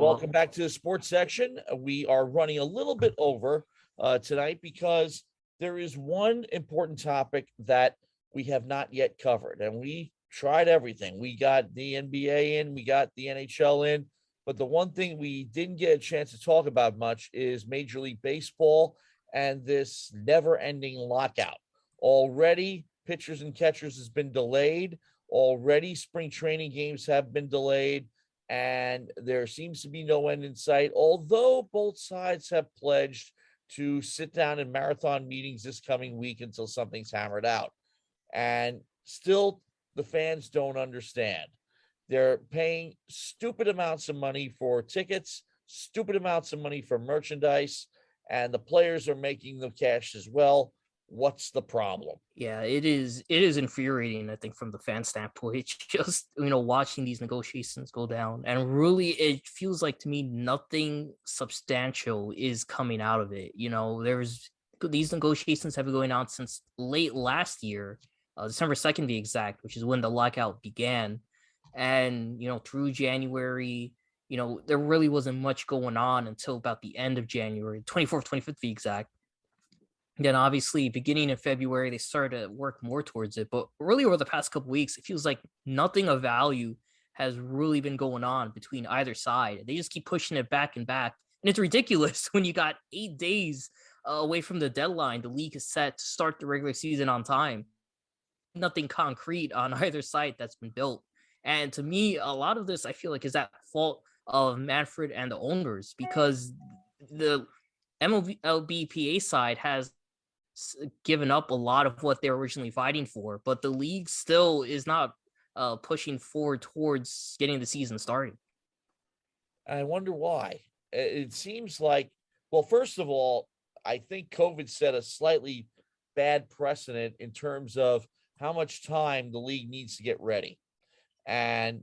Welcome back to the sports section. We are running a little bit over tonight because there is one important topic that we have not yet covered, and we tried everything. We got the NBA in, we got the NHL in, but the one thing we didn't get a chance to talk about much is Major League Baseball and this never-ending lockout. Already, pitchers and catchers has been delayed. Already, spring training games have been delayed. And there seems to be no end in sight, although both sides have pledged to sit down in marathon meetings this coming week until something's hammered out. And still, the fans don't understand. They're paying stupid amounts of money for tickets, stupid amounts of money for merchandise, and the players are making the cash as well. What's the problem? Yeah, it is infuriating, I think, from the fan standpoint. It's just, watching these negotiations go down, and really it feels like to me nothing substantial is coming out of it. There's these negotiations have been going on since late last year, December 2nd to be exact, which is when the lockout began. And through January, there really wasn't much going on until about the end of January, 24th, 25th to be exact. Then obviously beginning in February, they started to work more towards it. But really over the past couple weeks, it feels like nothing of value has really been going on between either side. They just keep pushing it back and back. And it's ridiculous when you got 8 days away from the deadline. The league is set to start the regular season on time. Nothing concrete on either side that's been built. And to me, a lot of this, I feel like, is at fault of Manfred and the owners, because the MLB side has given up a lot of what they're originally fighting for, but the league still is not pushing forward towards getting the season started. I wonder why. It seems like, well, first of all, I think COVID set a slightly bad precedent in terms of how much time the league needs to get ready. And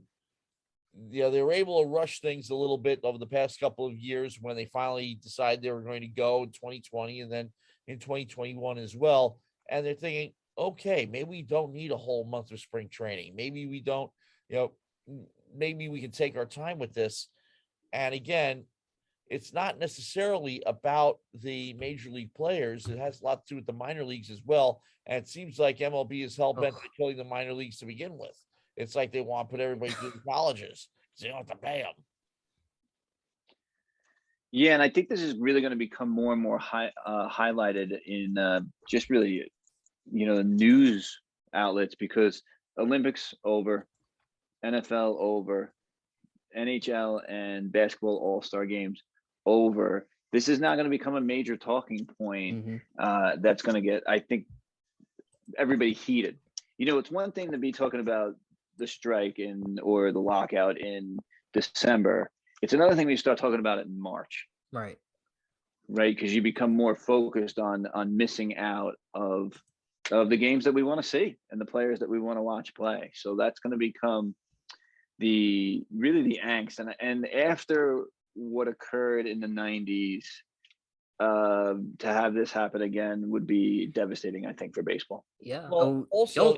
they were able to rush things a little bit over the past couple of years when they finally decided they were going to go in 2020 and then in 2021 as well. And they're thinking, okay, maybe we don't need a whole month of spring training. Maybe we don't, maybe we can take our time with this. And again, it's not necessarily about the major league players. It has a lot to do with the minor leagues as well. And it seems like MLB is hell-bent on killing the minor leagues to begin with. It's like they want to put everybody through the colleges because they don't have to pay them. Yeah, and I think this is really going to become more and more highlighted in just really, the news outlets, because Olympics over, NFL over, NHL and basketball all-star games over. This is not going to become a major talking point that's going to get, I think, everybody heated. It's one thing to be talking about the strike or the lockout in December. It's another thing when you start talking about it in March. Right. Because you become more focused on missing out of the games that we want to see and the players that we want to watch play. So that's going to become the angst. And after what occurred in the 90s, to have this happen again would be devastating, I think, for baseball. Yeah. Well, also,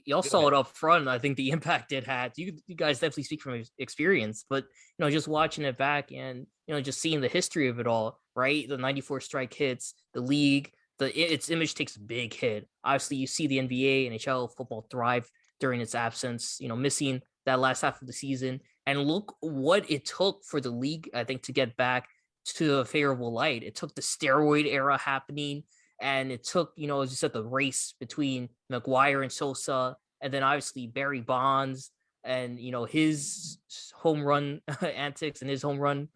y'all saw it up front. I think the impact it had. You guys definitely speak from experience, but just watching it back and just seeing the history of it all. Right, the '94 strike hits the league. Its image takes a big hit. Obviously, you see the NBA, NHL, football thrive during its absence. Missing that last half of the season, and look what it took for the league, I think, to get back to a favorable light. It took the steroid era happening, and it took, as you said, the race between McGuire and Sosa, and then obviously Barry Bonds and his home run antics and his home run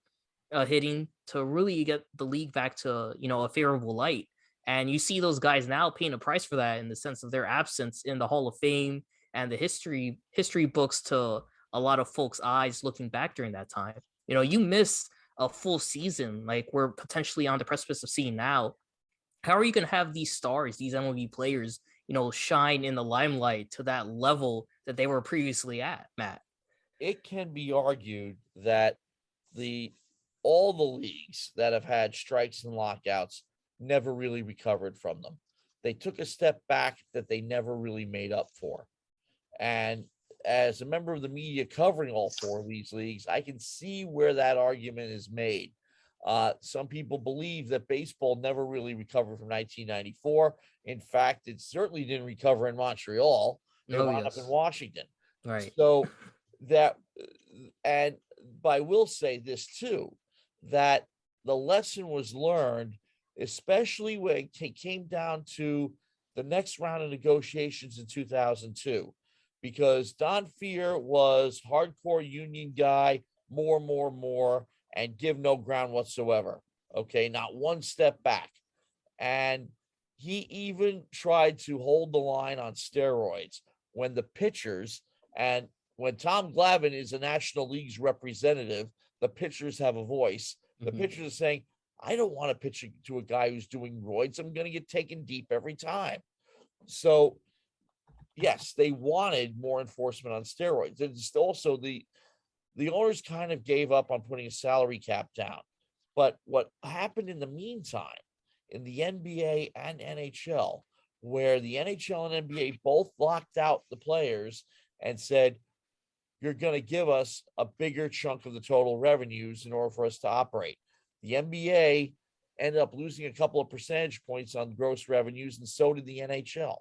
hitting to really get the league back to a favorable light. And you see those guys now paying a price for that in the sense of their absence in the Hall of Fame and the history books to a lot of folks' eyes looking back during that time. You miss a full season like we're potentially on the precipice of seeing now. How are you going to have these stars, these MLB players, shine in the limelight to that level that they were previously at, Matt? It can be argued that all the leagues that have had strikes and lockouts never really recovered from them. They took a step back that they never really made up for. And as a member of the media covering all four of these leagues, I can see where that argument is made. Some people believe that baseball never really recovered from 1994. In fact, it certainly didn't recover in Montreal. It wound up in Washington. Right. So that, and I will say this too, that the lesson was learned, especially when it came down to the next round of negotiations in 2002, because Don Fear was hardcore union guy, more, and give no ground whatsoever. Okay, not one step back. And he even tried to hold the line on steroids when the pitchers, and when Tom Glavine is a National League's representative, the pitchers have a voice. The pitchers are saying, I don't want to pitch to a guy who's doing roids. I'm going to get taken deep every time. So, yes, they wanted more enforcement on steroids. It's also the owners kind of gave up on putting a salary cap down. But what happened in the meantime in the NBA and NHL, where the NHL and NBA both locked out the players and said, you're going to give us a bigger chunk of the total revenues in order for us to operate. The NBA ended up losing a couple of percentage points on gross revenues, and so did the NHL.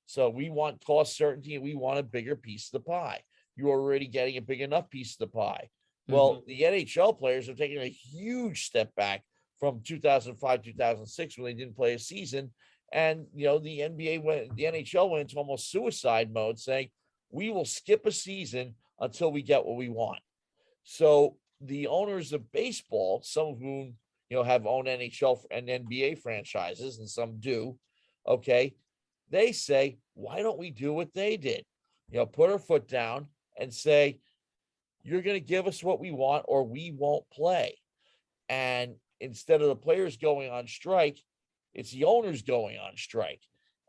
So we want cost certainty, and we want a bigger piece of the pie. You're already getting a big enough piece of the pie. Well, the NHL players have taken a huge step back from 2005, 2006, when they didn't play a season. And, the NHL went into almost suicide mode, saying, we will skip a season until we get what we want. So the owners of baseball, some of whom, have owned NHL and NBA franchises, and some do, okay, they say, why don't we do what they did? Put our foot down and say, you're going to give us what we want or we won't play. And instead of the players going on strike, it's the owners going on strike.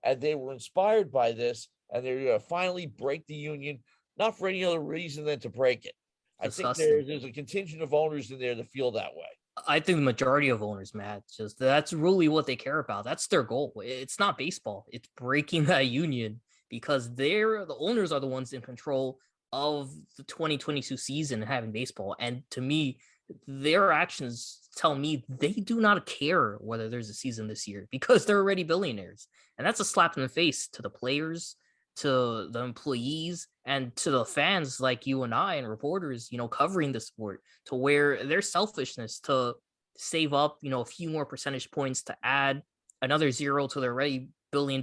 And they were inspired by this, and they're going to finally break the union, not for any other reason than to break it. Disgusting. I think there's a contingent of owners in there that feel that way. I think the majority of owners, Matt, just that's really what they care about. That's their goal. It's not baseball. It's breaking that union, because the owners are the ones in control of the 2022 season and having baseball. And to me, their actions tell me they do not care whether there's a season this year, because they're already billionaires. And that's a slap in the face to the players, to the employees, and to the fans like you and I and reporters, covering the sport, to where their selfishness to save up, a few more percentage points to add another zero to their already $billion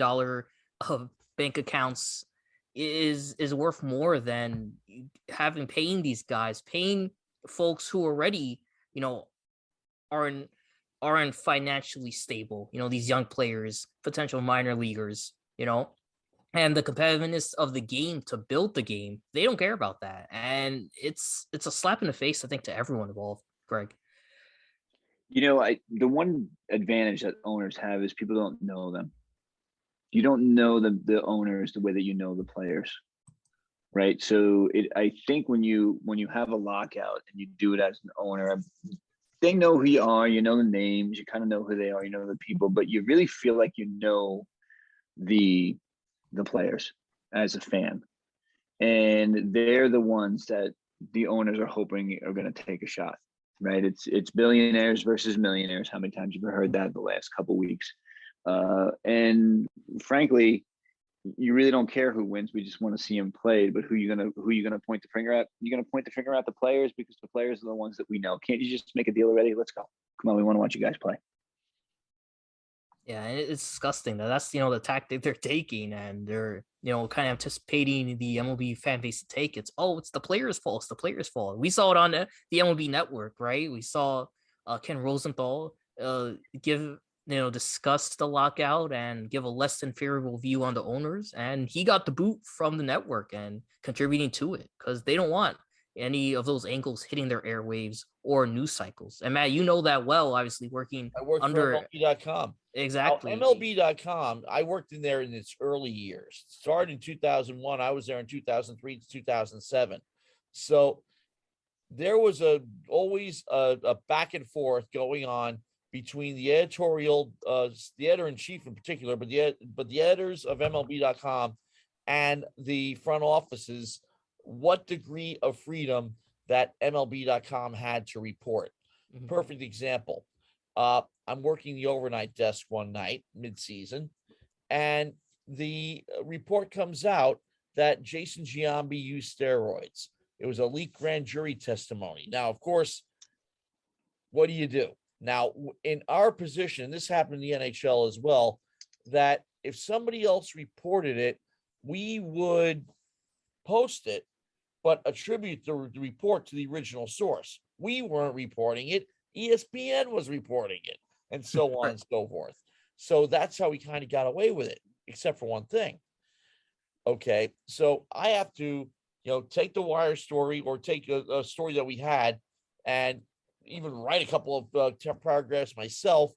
bank accounts is worth more than paying these guys, paying folks who already, aren't financially stable, these young players, potential minor leaguers, and the competitiveness of the game to build the game. They don't care about that. And it's a slap in the face, I think, to everyone involved, Greg. The one advantage that owners have is people don't know them. You don't know the owners the way that you know the players, right? So I think when you have a lockout and you do it as an owner, they know who you are, the names, you kind of know who they are, the people, but you really feel like the players as a fan, and they're the ones that the owners are hoping are going to take a shot, right? It's billionaires versus millionaires. How many times have you heard that the last couple of weeks? And frankly, you really don't care who wins. We just want to see him played. But who you gonna point the finger at? You're gonna point the finger at the players, because the players are the ones that we know. Can't you just make a deal already? Let's go. Come on, we want to watch you guys play. Yeah, and it's disgusting that's the tactic they're taking, and they're kind of anticipating the MLB fan base to take. It's the players' fault. It's the players' fault. We saw it on the MLB Network, right? We saw Ken Rosenthal discuss the lockout and give a less than favorable view on the owners, and he got the boot from the network and contributing to it, because they don't want any of those angles hitting their airwaves or news cycles. And Matt, that well, obviously working under MLB.com. Exactly. Now, MLB.com, I worked in there in its early years. Started in 2001. I was there in 2003 to 2007. So there was always a back and forth going on between the editorial, the editor-in-chief in particular, but the editors of MLB.com and the front offices what degree of freedom that MLB.com had to report. Mhm. Perfect example. I'm working the overnight desk one night, mid-season, and the report comes out that Jason Giambi used steroids. It was a leaked grand jury testimony. Now, of course, what do you do? Now, in our position, this happened in the NHL as well, that if somebody else reported it, we would post it, but attribute the report to the original source. We weren't reporting it. ESPN was reporting it, and so on and so forth. So that's how we kind of got away with it, except for one thing. Okay, so I have to, take the Wire story or take a story that we had and even write a couple of paragraphs myself,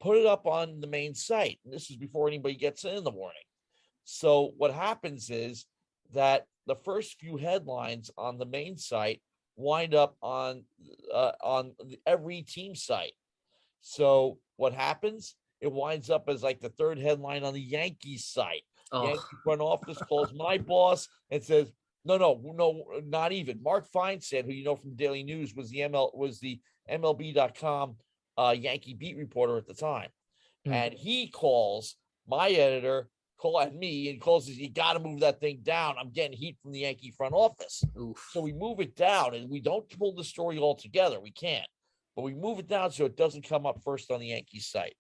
put it up on the main site. And this is before anybody gets in the morning. So what happens is that the first few headlines on the main site wind up on every team site. So what happens? It winds up as like the third headline on the Yankees site. Yankee front office calls my boss and says, no, not even. Mark Feinstein, who you know from the Daily News, was the MLB.com Yankee beat reporter at the time. And he calls my editor, call at me, and calls says, you got to move that thing down. I'm getting heat from the Yankee front office. Oof. So we move it down, and we don't pull the story all together. We can't. But we move it down so it doesn't come up first on the Yankees site.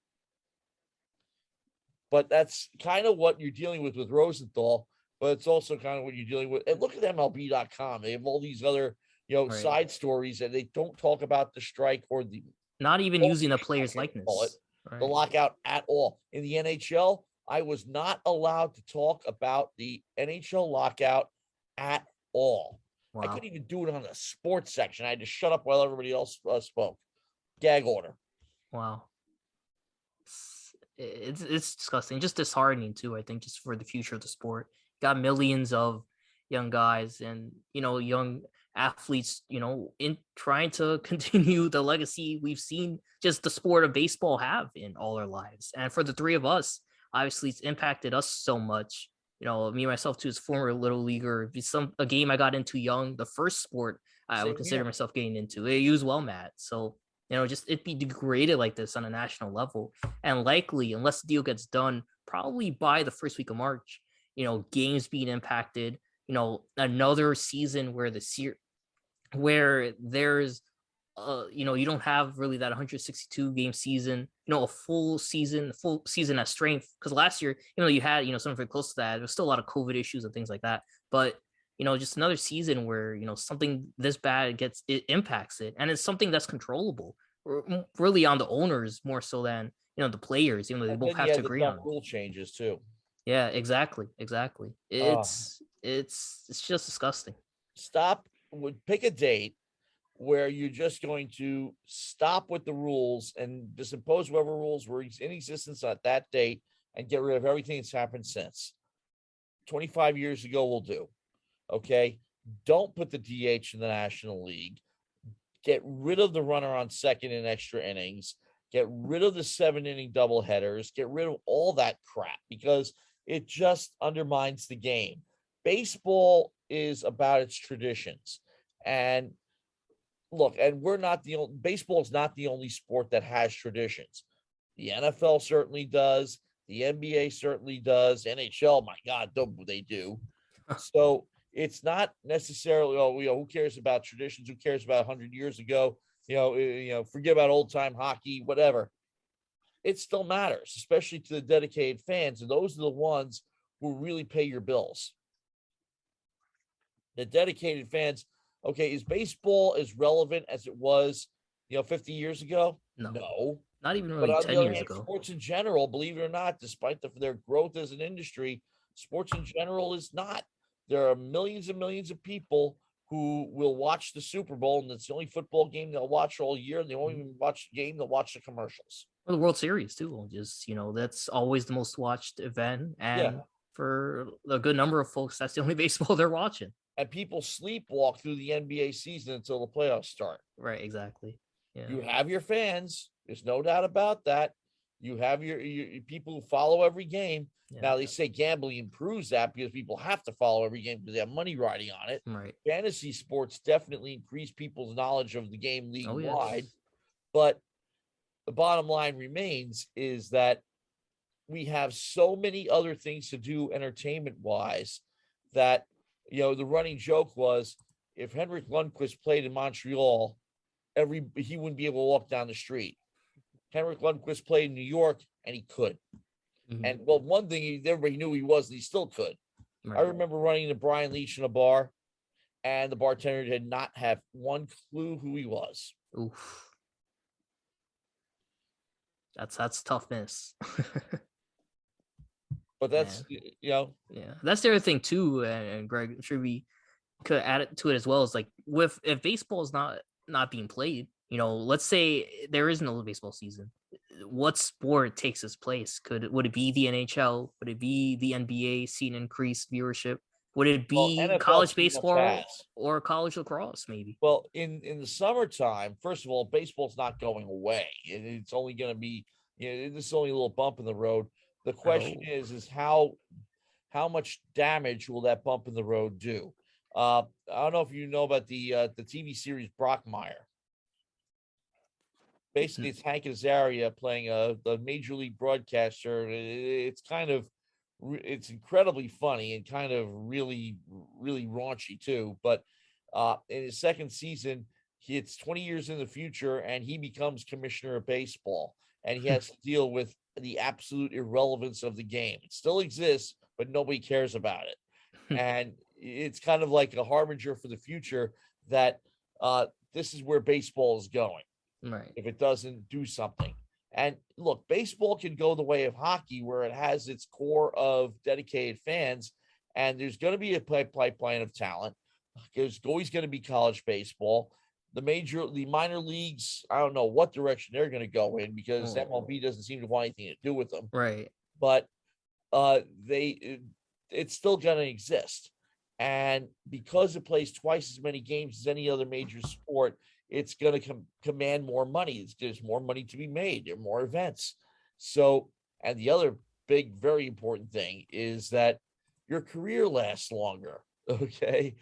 But that's kind of what you're dealing with Rosenthal, but it's also kind of what you're dealing with. And look at MLB.com. They have all these other, Right. side stories, and they don't talk about the strike or the Not even using a player's likeness. the Right. lockout at all. In the NHL, I was not allowed to talk about the NHL lockout at all. I Wow. couldn't even do it on the sports section. I had to shut up while everybody else spoke. Gag order. Wow. It's disgusting, just disheartening too. I think just for the future of the sport, got millions of young guys and young athletes, in trying to continue the legacy we've seen just the sport of baseball have in all our lives. And for the three of us, obviously, it's impacted us so much. Me myself too, as a former little leaguer, a game I got into young, the first sport I Same would consider here. myself getting into. You as well, Matt. So just it be degraded like this on a national level, and likely, unless the deal gets done, probably by the first week of March, games being impacted. Another season where where there's you don't have really that 162 game season, a full season at strength. Because last year, you had, something very close to that. There's still a lot of COVID issues and things like that. But, just another season where, something this bad it impacts it. And it's something that's controllable, really on the owners more so than, the players, even though they And both then have you to had the agree dumb on it. rule changes too. Yeah, exactly. Oh. It's just disgusting. Pick a date where you're just going to stop with the rules and just impose whatever rules were in existence at that date and get rid of everything that's happened since. 25 years ago will do. Okay. Don't put the DH in the National League. Get rid of the runner on second in extra innings. Get rid of the 7-inning doubleheaders. Get rid of all that crap because it just undermines the game. Baseball is about its traditions. And look, and baseball is not the only sport that has traditions. The NFL certainly does. The NBA certainly does. NHL, my God, they do. So it's not necessarily, who cares about traditions? Who cares about 100 years ago? Forget about old time hockey, whatever. It still matters, especially to the dedicated fans. And those are the ones who really pay your bills. The dedicated fans. Okay, is baseball as relevant as it was, 50 years ago? No. Not even But really on 10 the other years hand, ago. sports in general, believe it or not, despite their growth as an industry, sports in general is not. There are millions and millions of people who will watch the Super Bowl, and it's the only football game they'll watch all year. And they won't even watch the game; they'll watch the commercials. Or the World Series too. Just that's always the most watched event, and for a good number of folks, that's the only baseball they're watching. And people sleepwalk through the NBA season until the playoffs start. Right, exactly. Yeah. You have your fans. There's no doubt about that. You have your people who follow every game. Yeah. Now they say gambling improves that because people have to follow every game because they have money riding on it. Right. Fantasy sports definitely increase people's knowledge of the game league Oh, wide. yes. But the bottom line remains is that we have so many other things to do entertainment wise that, the running joke was if Henrik Lundqvist played in Montreal, he wouldn't be able to walk down the street. Henrik Lundqvist played in New York and he could. Mhm. And well, one thing everybody knew he was, and he still could. I Right. remember running into Brian Leach in a bar, and the bartender did not have one clue who he was. Oof. That's tough miss. But that's Yeah, that's the other thing too, and Greg, I'm sure we could add it to it as well. Is like if baseball is not being played, let's say there is no baseball season, what sport takes its place? Would it be the NHL? Would it be the NBA seeing increased viewership? Would it be NFL college pretty much baseball has. or college lacrosse? Maybe. Well, in the summertime, first of all, baseball's not going away. It's only going to be, this is only a little bump in the road. The question is how much damage will that bump in the road do? I don't know if you know about the TV series Brockmire. Basically, it's Hank Azaria playing the major league broadcaster. It's it's incredibly funny and kind of really, really raunchy too. But in his second season, it's 20 years in the future, and he becomes commissioner of baseball, and he has to deal with the absolute irrelevance of the game. It still exists, but nobody cares about it. And it's kind of like a harbinger for the future that this is where baseball is going. Right. If it doesn't do something. And look, baseball can go the way of hockey, where it has its core of dedicated fans, and there's going to be a pipeline of talent. There's always going to be college baseball. The minor leagues, I don't know what direction they're going to go in because MLB doesn't seem to want anything to do with them. Right. But it's still going to exist. And because it plays twice as many games as any other major sport, it's going to command more money. There's more money to be made. There are more events. So, and the other big, very important thing is that your career lasts longer. Okay.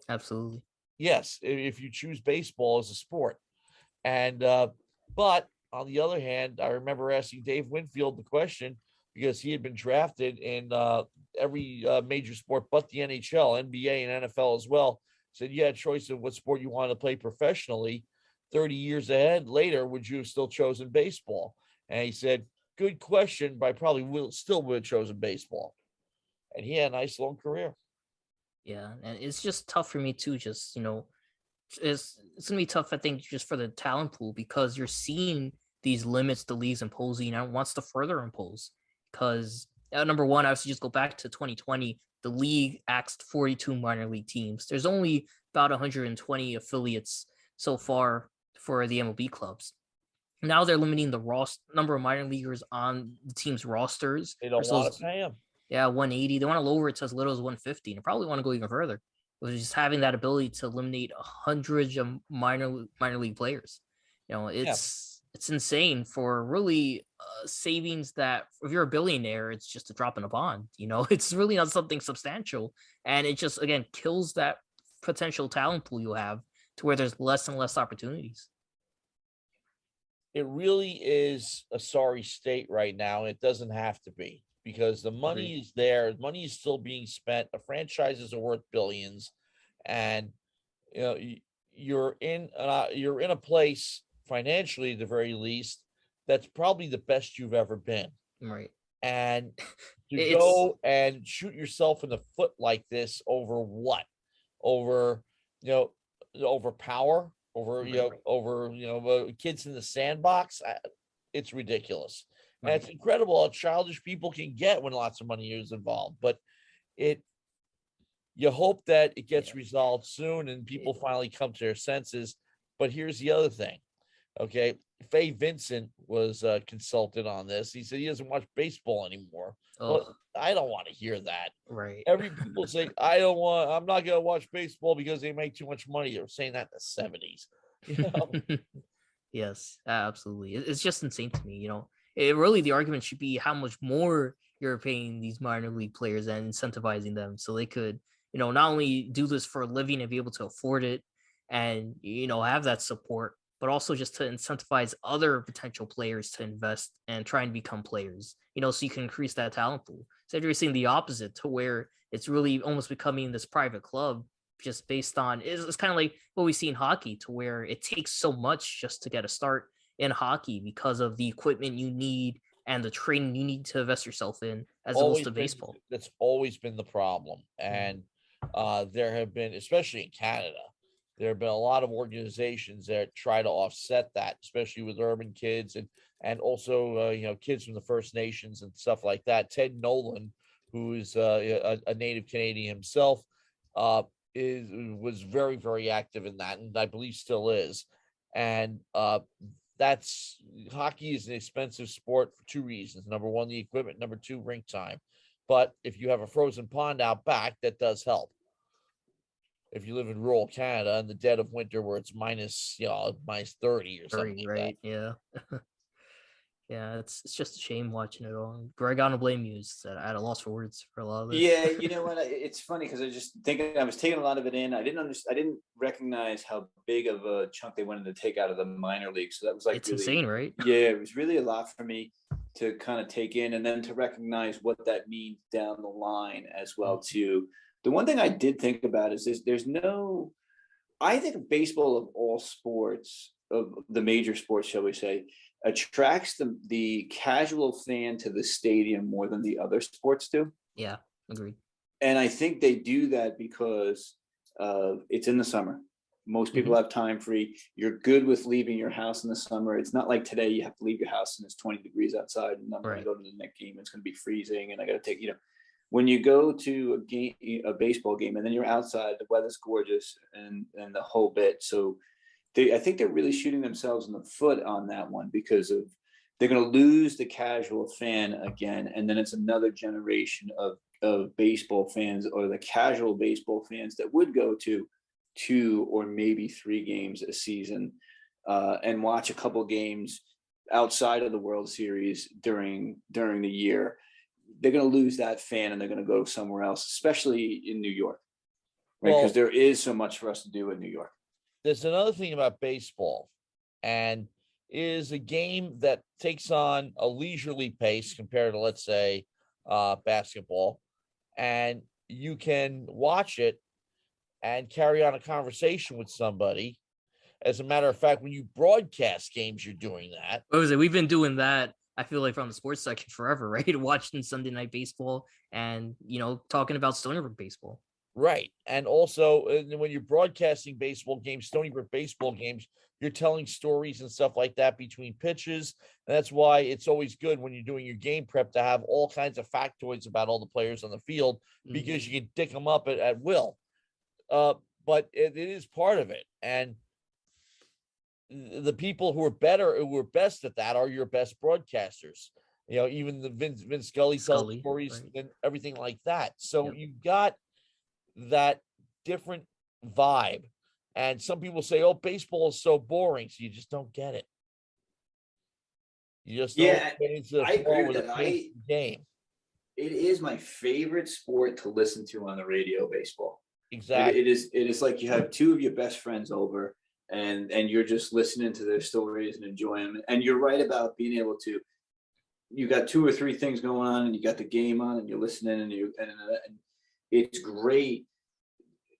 Absolutely. Yes. If you choose baseball as a sport. And, but on the other hand, I remember asking Dave Winfield the question because he had been drafted in every major sport, but the NHL, NBA, and NFL as well. Said you had a choice of what sport you wanted to play professionally. 30 years later, would you have still chosen baseball? And he said, good question, but I probably would have chosen baseball. And he had a nice long career. Yeah, and it's just tough for me too. Just it's gonna be tough, I think, just for the talent pool because you're seeing these limits the league's imposing and wants to further impose. Because number one, I would just go back to 2020. The league axed 42 minor league teams. There's only about 120 affiliates so far for the MLB clubs. Now they're limiting the number of minor leaguers on the team's rosters. They don't want to pay them. Yeah, 180. They want to lower it to as little as 150, and probably want to go even further. Which is just having that ability to eliminate hundreds of minor league players. It's insane for really savings that if you're a billionaire, it's just a drop in a pond. It's really not something substantial, and it just again kills that potential talent pool you have to where there's less and less opportunities. It really is a sorry state right now, and it doesn't have to be because the money is there. Money is still being spent. The franchises are worth billions, and you're in a place financially, at the very least, that's probably the best you've ever been. Right. And to go and shoot yourself in the foot like this over what? Over power, over kids in the sandbox. It's ridiculous. Right. And it's incredible how childish people can get when lots of money is involved. But you hope that it gets resolved soon and people finally come to their senses. But here's the other thing. Okay, Faye Vincent was consulted on this. He said he doesn't watch baseball anymore. Well, I don't want to hear that. Right. Every people say I'm not going to watch baseball because they make too much money. They were saying that in the 70s. Yes, absolutely. It's just insane to me. really the argument should be how much more you're paying these minor league players and incentivizing them so they could, not only do this for a living and be able to afford it and, have that support, but also just to incentivize other potential players to invest and try and become players, so you can increase that talent pool. So you're seeing the opposite to where it's really almost becoming this private club just based on, it's kind of like what we see in hockey to where it takes so much just to get a start in hockey because of the equipment you need and the training you need to invest yourself in as opposed to baseball. That's always been the problem. And there have been, especially in Canada, there have been a lot of organizations that try to offset that, especially with urban kids and also kids from the First Nations and stuff like that. Ted Nolan, who is a native Canadian himself, was very, very active in that, and I believe still is. And hockey is an expensive sport for two reasons. Number one, the equipment. Number two, rink time. But if you have a frozen pond out back, that does help. If you live in rural Canada in the dead of winter where it's minus 30 or something like right? that. Yeah. Yeah, it's just a shame watching it all. Greg, I don't blame you. That I had a loss for words for a lot of this. Yeah, you know what? It's funny because I was taking a lot of it in. I didn't recognize how big of a chunk they wanted to take out of the minor league. So that was it's really insane, right? Yeah, it was really a lot for me to kind of take in, and then to recognize what that means down the line as well too. The one thing I did think about is I think baseball of all sports, of the major sports, shall we say, attracts the casual fan to the stadium more than the other sports do. Yeah, agreed. And I think they do that because it's in the summer. Most people have time free. You're good with leaving your house in the summer. It's not like today you have to leave your house and it's 20 degrees outside and I'm going to go to the next game. It's going to be freezing and I got to take, when you go to a baseball game and then you're outside, the weather's gorgeous and the whole bit. So I think they're really shooting themselves in the foot on that one because they're going to lose the casual fan again. And then it's another generation of baseball fans or the casual baseball fans that would go to 2 or maybe 3 games a season and watch a couple games outside of the World Series during the year. They're going to lose that fan and they're going to go somewhere else, especially in New York, right? Because there is so much for us to do in New York. There's another thing about baseball, and it is a game that takes on a leisurely pace compared to, let's say, basketball, and you can watch it and carry on a conversation with somebody. As a matter of fact, when you broadcast games, you're doing that. What was it? We've been doing that, I feel like, from the sports section forever, right? Watching Sunday Night Baseball and, talking about Stony Brook baseball. Right. And also when you're broadcasting baseball games, Stony Brook baseball games, you're telling stories and stuff like that between pitches. And that's why it's always good when you're doing your game prep to have all kinds of factoids about all the players on the field because you can dick them up at will. But it is part of it. And the people who are best at that are your best broadcasters. Even the Vince Scully tells stories and everything like that. So you've got that different vibe. And some people say, oh, baseball is so boring. So you just don't get it. You just don't get into the flow with the game. It is my favorite sport to listen to on the radio, baseball. Exactly. It is like you have 2 of your best friends over and you're just listening to their stories and enjoying them. And you're right about being able to, you got 2 or 3 things going on and you got the game on and you're listening and it's great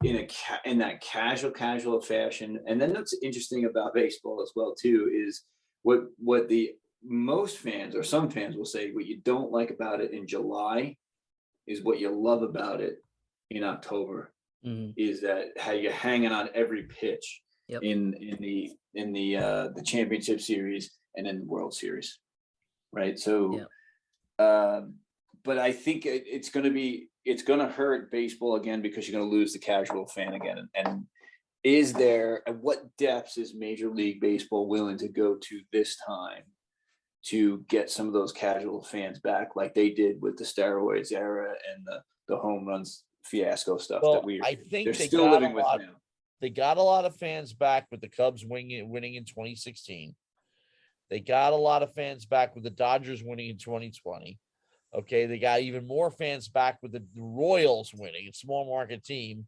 in that casual fashion. And then what's interesting about baseball as well too is what the most fans or some fans will say what you don't like about it in July is what you love about it in October. Is that how you're hanging on every pitch in the championship series and in the World Series, right? So but I think it's going to hurt baseball again because you're going to lose the casual fan again. And at what depths is Major League Baseball willing to go to this time to get some of those casual fans back like they did with the steroids era and the home runs fiasco stuff I think they're still living with now. They got a lot of fans back with the Cubs winning in 2016. They got a lot of fans back with the Dodgers winning in 2020. Okay, they got even more fans back with the Royals winning, a small market team,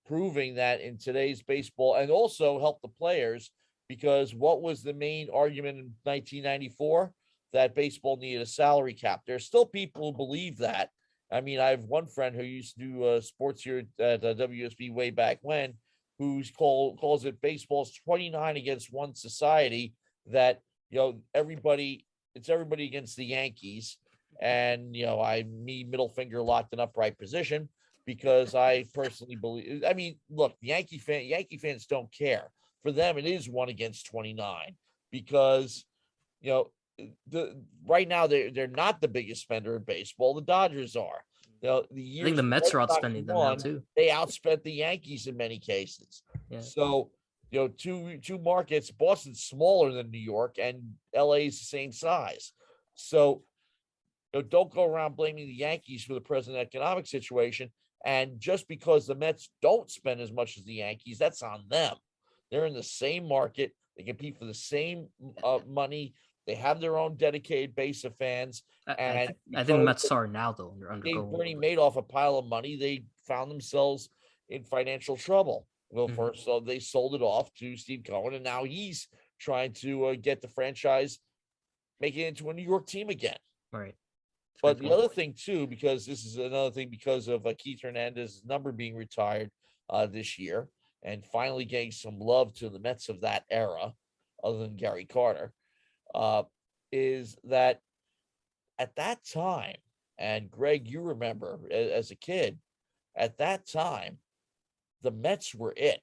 proving that in today's baseball, and also help the players, because what was the main argument in 1994? That baseball needed a salary cap. There's still people who believe that. I mean, I have one friend who used to do sports here at WUSB way back when, calls it baseball's 29 against one society, that, it's everybody against the Yankees. And, middle finger locked in upright position, because I personally believe, I mean, look, Yankee fans don't care. For them, it is 1 against 29, because, right now they're not the biggest spender in baseball. The Dodgers are. The I think the Mets are outspending them now too. They outspent the Yankees in many cases. Yeah. So, two markets. Boston's smaller than New York, and LA is the same size. So, don't go around blaming the Yankees for the present economic situation. And just because the Mets don't spend as much as the Yankees, that's on them. They're in the same market. They compete for the same money. They have their own dedicated base of fans. And I think Mets are now, though. Bernie Madoff a pile of money. They found themselves in financial trouble. Well, first, so they sold it off to Steve Cohen, and now he's trying to get the franchise, make it into a New York team again. Right. But the other thing, too, because this is another thing, because of Keith Hernandez's number being retired this year, and finally getting some love to the Mets of that era, other than Gary Carter, is that at that time, and Greg, you remember as a kid, at that time, the Mets were it.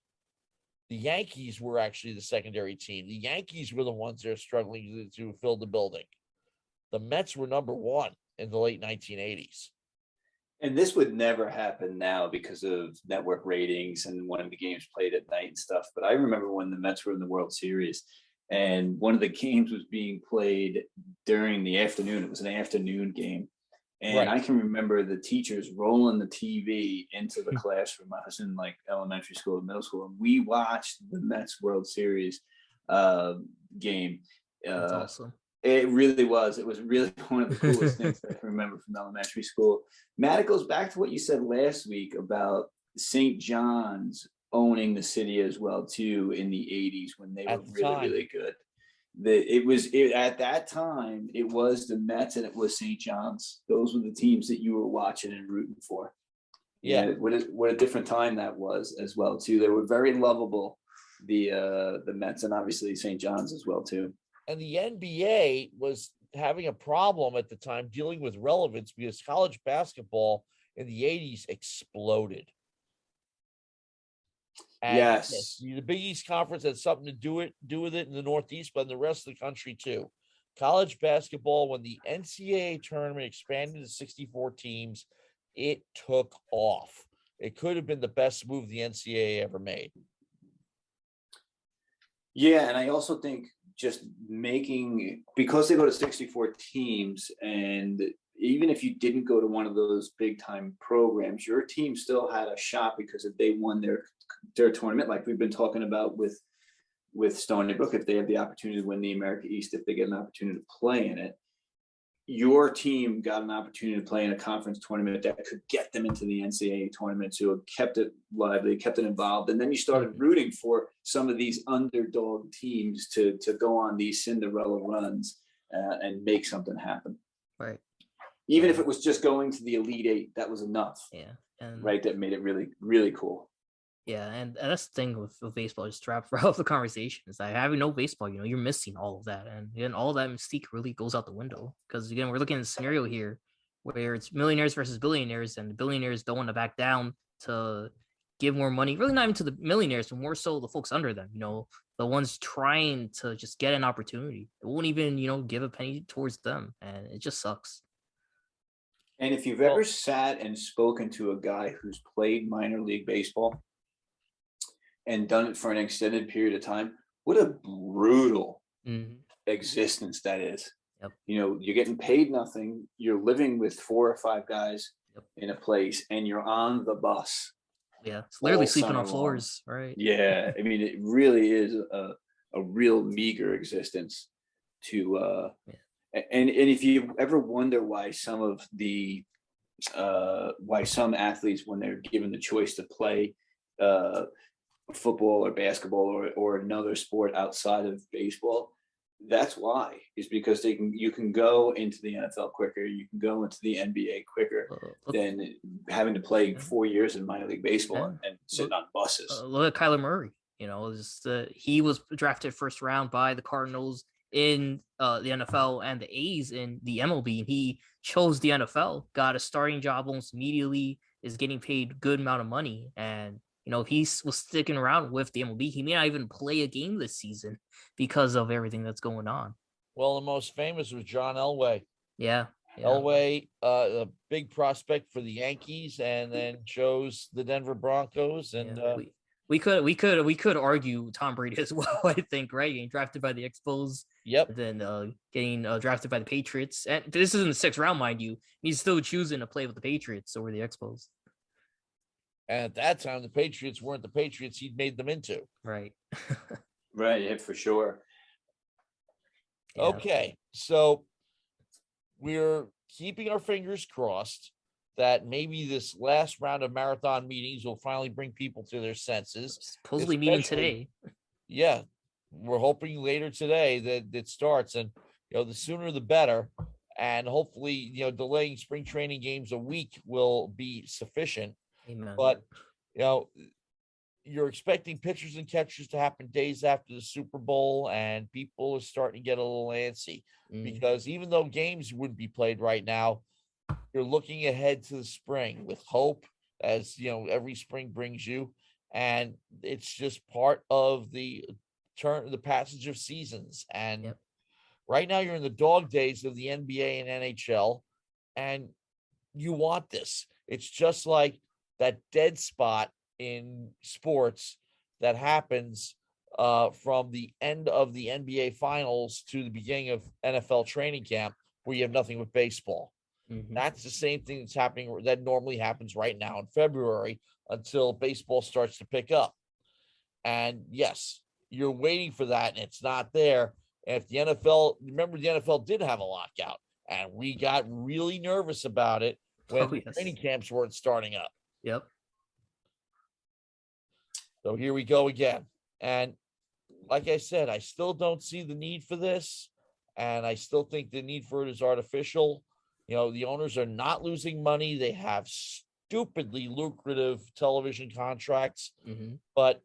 The Yankees were actually the secondary team. The Yankees were the ones that are struggling to fill the building. The Mets were number one in the late 1980s. And this would never happen now because of network ratings and one of the games played at night and stuff. But I remember when the Mets were in the World Series and one of the games was being played during the afternoon. It was an afternoon game. And Right. I can remember the teachers rolling the TV into the classroom. I was in like elementary school and middle school, and we watched the Mets World Series game. That's awesome. It really was. It was really one of the coolest things that I can remember from elementary school. Matt, it goes back to what you said last week about St. John's owning the city as well too in the 80s when they were really good. At that time, it was the Mets and it was St. John's. Those were the teams that you were watching and rooting for. Yeah. What a different time that was as well too. They were very lovable, the Mets, and obviously St. John's as well too. And the NBA was having a problem at the time dealing with relevance, because college basketball in the 80s exploded. And yes, the Big East Conference had something to do with it in the Northeast, but in the rest of the country too. College basketball, when the NCAA tournament expanded to 64 teams, it took off. It could have been the best move the NCAA ever made. Yeah, and I also think just because they go to 64 teams, and even if you didn't go to one of those big time programs, your team still had a shot, because if they won their tournament, like we've been talking about with Stony Brook, if they have the opportunity to win the America East, if they get an opportunity to play in it, your team got an opportunity to play in a conference tournament that could get them into the NCAA tournament. So it kept it lively, kept it involved. And then you started rooting for some of these underdog teams to go on these Cinderella runs and make something happen. Right. Even if it was just going to the Elite Eight, that was enough. Yeah. And right. That made it really, really cool. Yeah, and that's the thing with baseball, just to wrap up the conversation, is that having no baseball, you're missing all of that. And again, all that mystique really goes out the window. Because again, we're looking at a scenario here where it's millionaires versus billionaires, and the billionaires don't want to back down to give more money, really not even to the millionaires, but more so the folks under them, the ones trying to just get an opportunity. It won't even, give a penny towards them. And it just sucks. And if you've ever sat and spoken to a guy who's played minor league baseball and done it for an extended period of time, what a brutal existence that is. Yep. You're getting paid nothing. You're living with 4 or 5 guys in a place, and you're on the bus. Yeah, it's literally sleeping on floors, right? Yeah, I mean, it really is a real meager existence. to Yeah. and if you ever wonder why some athletes, when they're given the choice to play football or basketball or another sport outside of baseball, that's why, is because you can go into the NFL quicker, you can go into the NBA quicker than having to play 4 years in minor league baseball and sitting on buses. Look at Kyler Murray. He was drafted first round by the Cardinals in the NFL and the A's in the MLB, and he chose the NFL, got a starting job almost immediately, is getting paid good amount of money, and if he was sticking around with the MLB, he may not even play a game this season because of everything that's going on. Well, the most famous was John Elway. Yeah. Elway, a big prospect for the Yankees, and then chose the Denver Broncos. And we could argue Tom Brady as well. I think, right? Getting drafted by the Expos. Yep. Then getting drafted by the Patriots, and this is in the 6th round, mind you. He's still choosing to play with the Patriots over the Expos. And at that time, the Patriots weren't the Patriots he'd made them into. Right. Right. Yeah, for sure. Yeah. Okay. So we're keeping our fingers crossed that maybe this last round of marathon meetings will finally bring people to their senses. Supposedly meeting today. Yeah. We're hoping later today that it starts, and the sooner the better. And hopefully, delaying spring training games a week will be sufficient. Amen. But you're expecting pitchers and catchers to happen days after the Super Bowl, and people are starting to get a little antsy because even though games wouldn't be played right now, you're looking ahead to the spring with hope, as every spring brings you, and it's just part of the passage of seasons. And right now you're in the dog days of the NBA and NHL, and you want this. It's just like that dead spot in sports that happens from the end of the NBA finals to the beginning of NFL training camp, where you have nothing but baseball. Mm-hmm. That's the same thing that's happening, that normally happens right now in February until baseball starts to pick up. And yes, you're waiting for that, and it's not there. And if the NFL did have a lockout, and we got really nervous about it when training camps weren't starting up. Yep. So here we go again. And like I said, I still don't see the need for this. And I still think the need for it is artificial. The owners are not losing money. They have stupidly lucrative television contracts. Mm-hmm. But,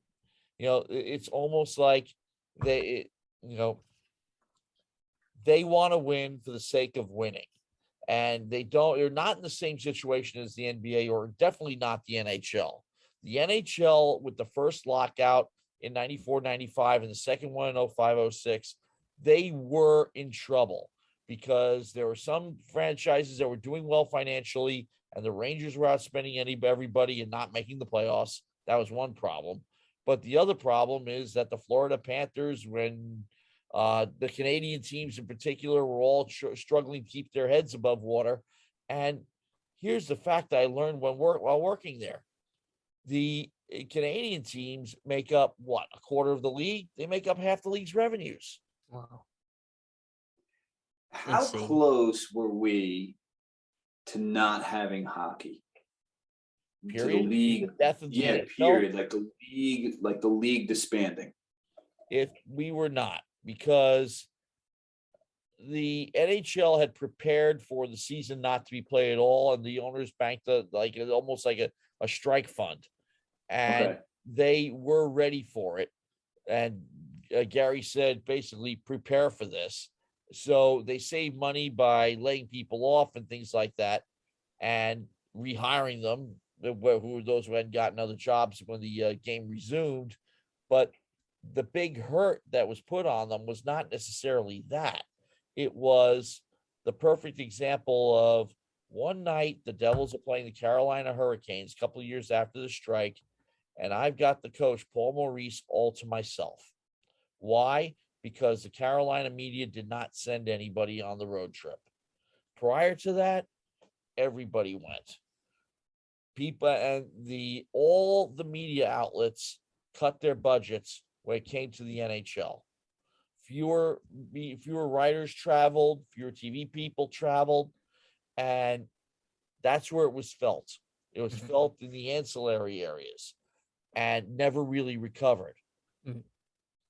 it's almost like they want to win for the sake of winning. And they're not in the same situation as the NBA, or definitely not the NHL. The NHL, with the first lockout in 94, 95, and the second one in 05, 06, they were in trouble because there were some franchises that were doing well financially, and the Rangers were outspending everybody and not making the playoffs. That was one problem. But the other problem is that the Florida Panthers, when the Canadian teams in particular, were all struggling to keep their heads above water. And here's the fact that I learned while working there. The Canadian teams make up a quarter of the league? They make up half the league's revenues. Wow. How close were we to not having hockey? Period. To the league, period. Like the league disbanding. If we were not, because the NHL had prepared for the season not to be played at all, and the owners banked almost like a strike fund, and they were ready for it. And Gary said, basically, prepare for this. So they saved money by laying people off and things like that, and rehiring them, those who hadn't gotten other jobs when the game resumed. But the big hurt that was put on them was not necessarily that. It was the perfect example of one night the Devils are playing the Carolina Hurricanes a couple of years after the strike, and I've got the coach, Paul Maurice, all to myself. Why? Because the Carolina media did not send anybody on the road trip. Prior to that, everybody went. People and all the media outlets cut their budgets when it came to the NHL. fewer writers traveled, fewer TV people traveled, and that's where it was felt. It was felt in the ancillary areas and never really recovered. Mhm.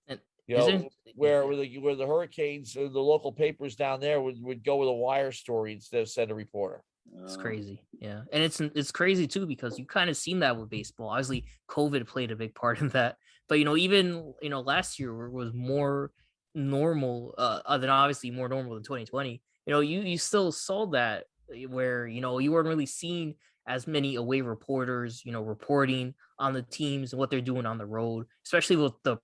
And You know, isn't where the Hurricanes or the local papers down there would go with a wire story instead of send a reporter. it's crazy, yeah, and it's crazy too because you kind of seen that with baseball. Obviously, COVID played a big part in that, but even last year was more normal, than obviously more normal than 2020. You still saw that where you weren't really seeing as many away reporters, reporting on the teams and what they're doing on the road, especially with the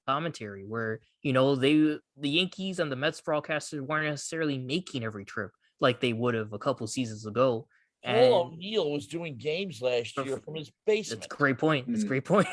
commentary where the Yankees and the Mets broadcasters weren't necessarily making every trip like they would have a couple seasons ago. Paul And O'Neill was doing games last year from his basement. that's a great point. It's a great point.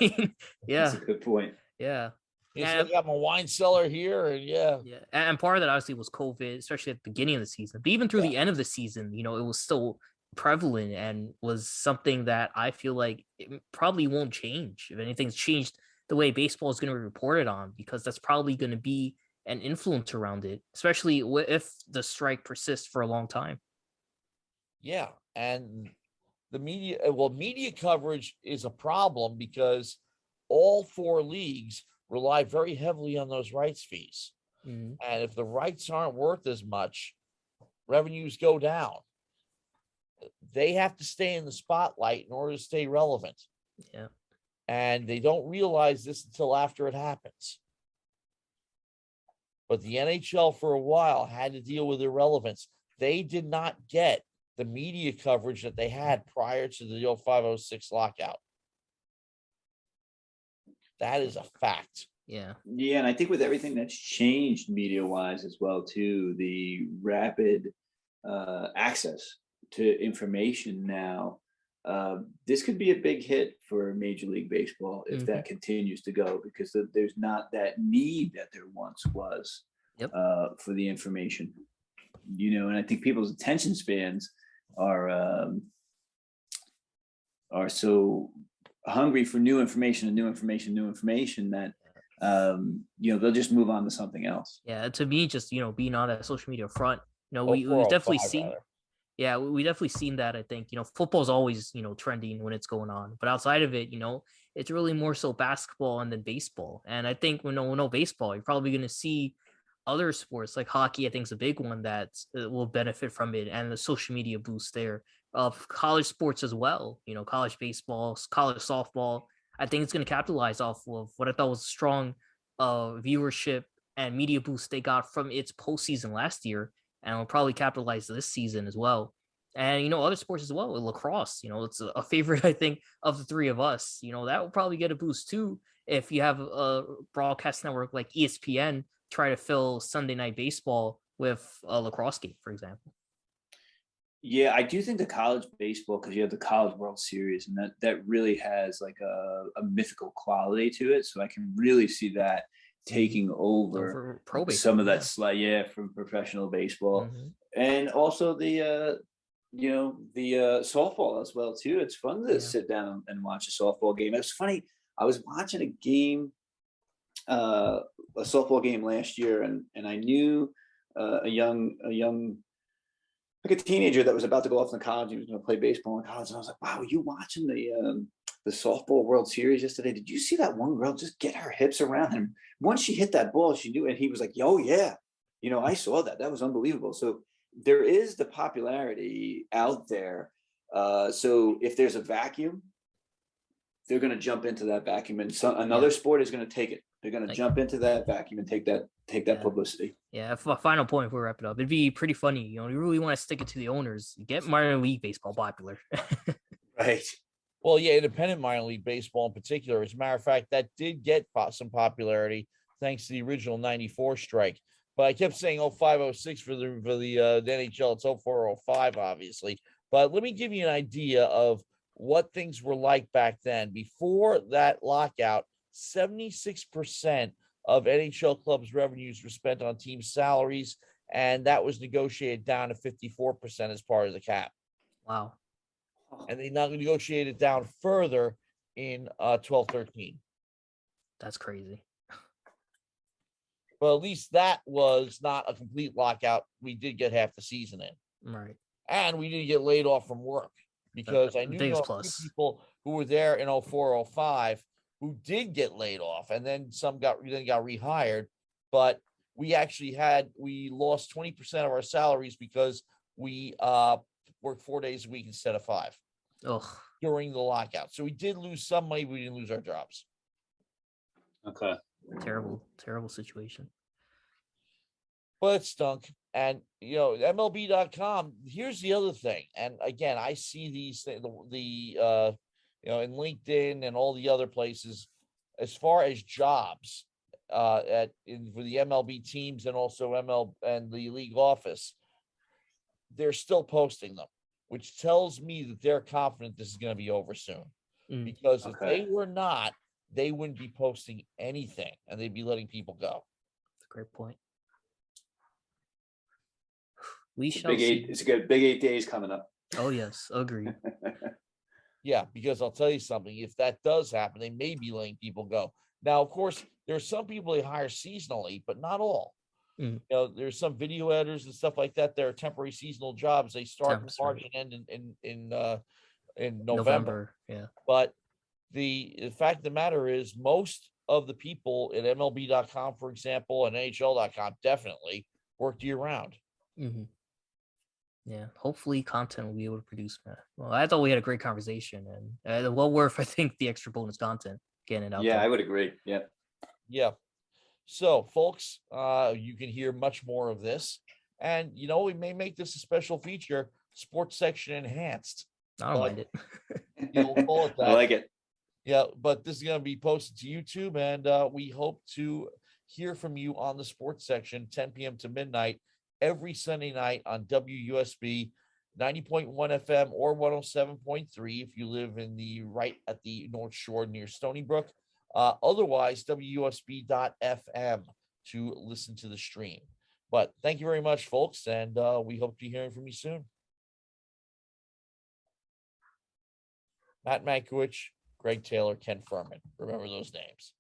Yeah. That's a good point. Yeah. He said, I got my wine cellar here, and yeah. And part of that obviously was COVID, especially at the beginning of the season. But even through the end of the season, it was still prevalent and was something that I feel like it probably won't change. If anything's changed, the way baseball is going to be reported on, because that's probably going to be an influence around it, especially if the strike persists for a long time. Yeah, and the media coverage is a problem because all four leagues rely very heavily on those rights fees. Mm-hmm. And if the rights aren't worth as much, revenues go down. They have to stay in the spotlight in order to stay relevant. Yeah. And they don't realize this until after it happens. But the NHL for a while had to deal with irrelevance. They did not get the media coverage that they had prior to the 05-06 lockout. That is a fact. Yeah. Yeah, and I think with everything that's changed media-wise as well, too, the rapid access to information now, this could be a big hit for Major League Baseball if that continues to go, because there's not that need that there once was for the information. And I think people's attention spans are so hungry for new information that they'll just move on to something else. Yeah, to me, just being on that social media front, we 04, definitely 05, seen. rather. Yeah, we definitely seen that. I think football's always trending when it's going on, but outside of it, it's really more so basketball and then baseball. And I think when no baseball, you're probably going to see other sports like hockey. I think is a big one that will benefit from it, and the social media boost there of college sports as well. College baseball, college softball. I think it's going to capitalize off of what I thought was a strong viewership and media boost they got from its postseason last year, and will probably capitalize this season as well. And other sports as well, lacrosse. It's a favorite, I think, of the three of us. That will probably get a boost too if you have a broadcast network like ESPN try to fill Sunday Night Baseball with a lacrosse game, for example. Yeah, I do think the college baseball, because you have the College World Series, and that really has like a mythical quality to it. So I can really see that taking over pro baseball, some of that from professional baseball, and also the softball as well too. It's fun to sit down and watch a softball game. It was funny. I was watching a game, a softball game last year, and I knew a young like a teenager that was about to go off to college. He was going to play baseball in college, and I was like, "Wow, were you watching the softball World Series yesterday? Did you see that one girl just get her hips around him? Once she hit that ball, she knew." And he was like, "Oh yeah, I saw that. That was unbelievable." So there is the popularity out there. So if there's a vacuum, they're going to jump into that vacuum, and another sport is going to take it. They're going to jump into that vacuum and take that publicity. Yeah. For a final point, if we wrap it up, it'd be pretty funny. You really want to stick it to the owners. Get minor league baseball popular. Right. Well, yeah, independent minor league baseball in particular. As a matter of fact, that did get some popularity thanks to the original '94 strike. But I kept saying 05-06 for the NHL. It's 04-05, obviously. But let me give you an idea of what things were like back then. Before that lockout, 76% of NHL clubs' revenues were spent on team salaries, and that was negotiated down to 54% as part of the cap. Wow. And they now negotiated down further in 12-13. That's crazy. But at least that was not a complete lockout. We did get half the season in, Right. and we didn't get laid off from work, because I knew Biggest a few plus. people who were there in 04, 05 who did get laid off, and then some got rehired. But we lost 20% of our salaries because we worked 4 days a week instead of 5 Ugh. during the lockout. So we did lose some money. We didn't lose our jobs. Okay. Terrible situation. But it stunk. And, MLB.com, here's the other thing. And again, I see these, in LinkedIn and all the other places, as far as jobs for the MLB teams and also ML and the league office, they're still posting them, which tells me that they're confident this is going to be over soon. Because if they were not, they wouldn't be posting anything, and they'd be letting people go. That's a great point. We shall see. It's a good big 8 days coming up. Oh yes, agreed. Yeah, because I'll tell you something, if that does happen, they may be letting people go. Now, of course, there's some people they hire seasonally, but not all. There's some video editors and stuff like that. They're temporary seasonal jobs. They start in March and end in November. Yeah. But the fact of the matter is, most of the people at MLB.com, for example, and NHL.com definitely work year round. Mm-hmm. Yeah, hopefully content will be able to produce, man. Well, I thought we had a great conversation, and well worth, I think, the extra bonus content getting it out there. I would agree. Yeah. Yeah. So, folks, you can hear much more of this, and we may make this a special feature, Sports Section Enhanced. I don't mind it. You'll call it that. I like it. Yeah, but this is going to be posted to YouTube, and we hope to hear from you on the Sports Section, 10 p.m. to midnight, every Sunday night on WUSB 90.1 FM or 107.3 if you live right at the North Shore near Stony Brook. Otherwise, WUSB.FM to listen to the stream. But thank you very much, folks, and we hope to be hearing from you soon. Matt Mankiewich, Greg Taylor, Ken Fermin. Remember those names.